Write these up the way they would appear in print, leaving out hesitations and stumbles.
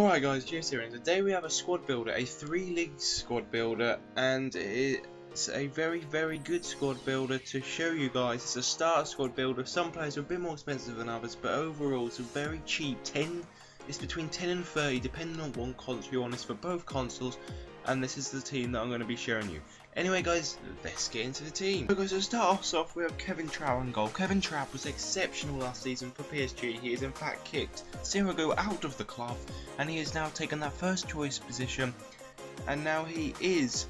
Alright guys, James here, and today we have a squad builder, a 3-league squad builder, and it's a very good squad builder to show you guys. It's a starter squad builder. Some players are a bit more expensive than others, but overall it's a very cheap. It's between 10 and 30 depending on what console you're on. It's for both consoles, and this is the team that I'm going to be showing you. Anyway guys, let's get into the team. So guys, to start us off, we have Kevin Trapp on goal. Kevin Trapp was exceptional last season for PSG. He has in fact kicked Zero out of the club, and he has now taken that first choice position, and now he is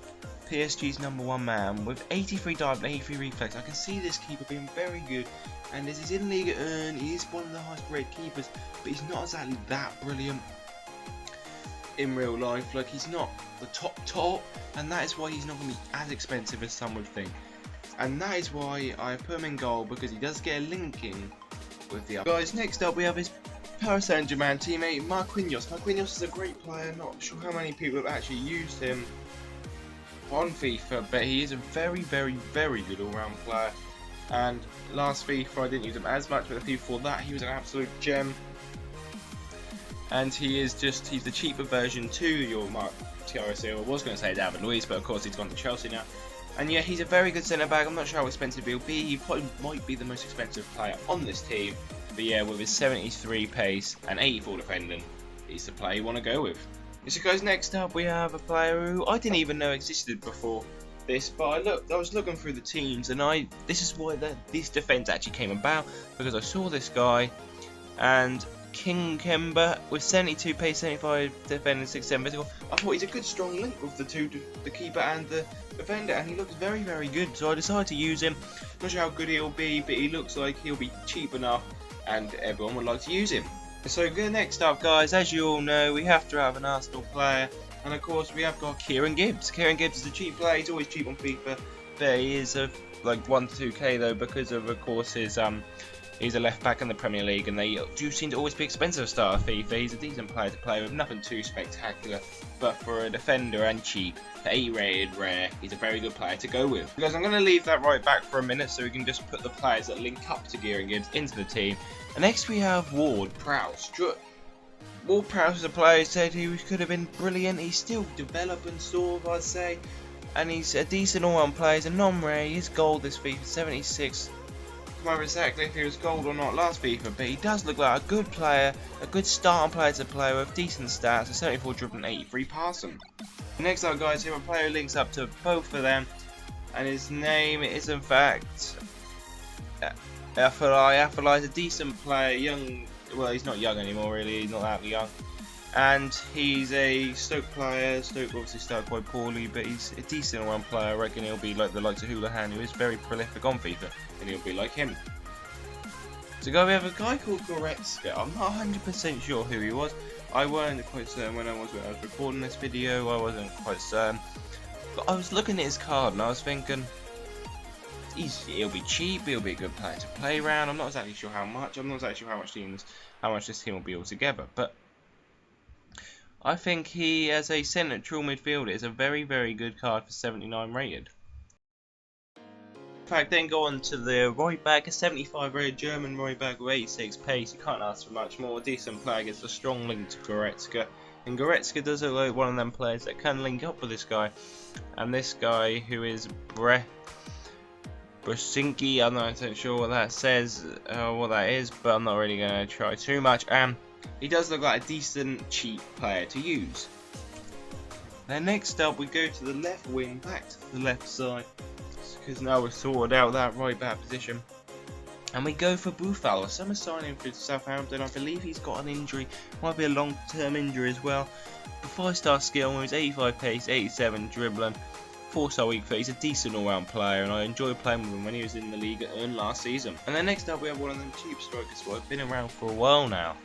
PSG's #1 man with 83 dive and 83 reflex. I can see this keeper being very good, and as he's in Liga 1, he is one of the highest rated keepers, but he's not exactly that brilliant in real life. Like, he's not the top, and that is why he's not going to be as expensive as some would think. And that is why I put him in goal, because he does get a linking with the other. Guys, next up we have his Paris Saint-Germain teammate Marquinhos. Marquinhos is a great player. Not sure how many people have actually used him on FIFA, but he is a very good all-round player. And last FIFA I didn't use him as much, but the FIFA before that he was an absolute gem. And he's the cheaper version to your TRC. I was going to say David Luiz, but of course he's gone to Chelsea now. And yeah, he's a very good centre back. I'm not sure how expensive he'll be. He probably might be the most expensive player on this team. But yeah, with his 73 pace and 84 defending, he's the player you want to go with. So guys, next up we have a player who I didn't even know existed before this, but I was looking through the teams, and this is why this defence actually came about, because I saw this guy, and King Kemba with 72 pace, 75 defending, 67 physical. I thought he's a good strong link with the two, the keeper and the defender, and he looks very good. So I decided to use him. Not sure how good he'll be, but he looks like he'll be cheap enough, and everyone would like to use him. So next up, guys, as you all know, we have to have an Arsenal player, and of course we have got Kieran Gibbs. Kieran Gibbs is a cheap player. He's always cheap on FIFA, but he is like 1 to 2k though, because of course his he's a left back in the Premier League, and they do seem to always be expensive to start a FIFA. He's a decent player to play with, nothing too spectacular, but for a defender and cheap, 8 rated rare, he's a very good player to go with. Guys, I'm going to leave that right back for a minute so we can just put the players that link up to Kieran Gibbs into the team. And next we have Ward Prowse. Ward Prowse is a player who said he could have been brilliant. He's still developing, sort of, I'd say, and he's a decent all-round player. He's a non-rare. His gold this FIFA 76. I can't remember exactly if he was gold or not last FIFA, but he does look like a good player, a good starting player to play with, decent stats, a 74 dribbling, 83 passing. Next up, guys, we have a player who links up to both of them, and his name is in fact Afellay. Afellay is a decent player, young. Well, he's not young anymore, really. He's not that young, and he's a Stoke player. Stoke obviously started quite poorly, but he's a decent all-round player. I reckon he'll be like the likes of Houlihan, who is very prolific on FIFA, and he'll be like him. So guys, we have a guy called Goretzka. I'm not 100% sure who he was. I weren't quite certain when I was recording this video. I wasn't quite certain, but I was looking at his card and I was thinking, he'll be cheap. He'll be a good player to play around. I'm not exactly sure how much. I'm not exactly sure how much this team will be altogether, but I think he, as a central midfielder, is a very good card for 79 rated. In fact, then go on to the right back, a 75 rated German right back with 86 pace. You can't ask for much more. Decent player, gets a strong link to Goretzka, and Goretzka does look like one of them players that can link up with this guy. And this guy, who is Brzezinski, I'm not sure what that says, what that is, but I'm not really going to try too much. He does look like a decent, cheap player to use. Then next up, we go to the left wing, back to the left side, because now we've sorted out that right back position. And we go for Buffalo. Summer signing for Southampton. I believe he's got an injury, might be a long-term injury as well. The 5-star skill, with his 85 pace, 87 dribbling, 4-star weak foot. He's a decent all-round player, and I enjoyed playing with him when he was in the league last season. And then next up, we have one of them cheap strikers who have been around for a while now,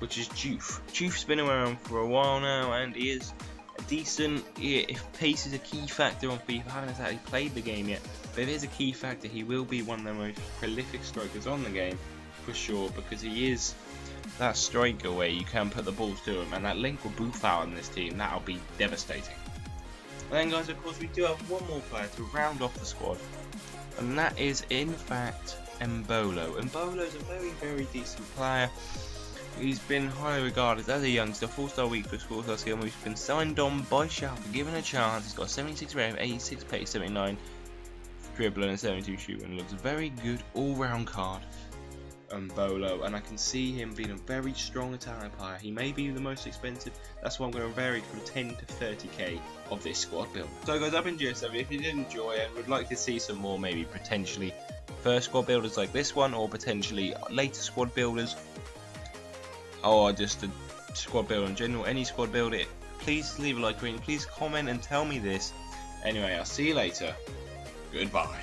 which is Diouf. Diouf's been around for a while now, and he is a decent. If pace is a key factor on FIFA, I haven't exactly played the game yet, but if it is a key factor, he will be one of the most prolific strikers on the game for sure, because he is that striker where you can put the balls to him, and that link with Buffalo in this team, that'll be devastating. And then guys, of course, we do have one more player to round off the squad, and that is in fact Embolo. Embolo is a very decent player. He's been highly regarded as a youngster, 4-star weak for 4-star skill, and he's been signed on by Schalke, given a chance. He's got 76 rate, 86 pace, 79 dribbling, and 72 shooting. Looks a very good all-round card. Embolo, and I can see him being a very strong Italian player. He may be the most expensive. That's why I'm going to vary from 10 to 30k of this squad build. So guys, I've been GSW. If you did enjoy it and would like to see some more, maybe potentially first squad builders like this one, or potentially later squad builders, or just a squad builder in general, any squad builder, please leave a like, please comment and tell me this. Anyway, I'll see you later. Goodbye.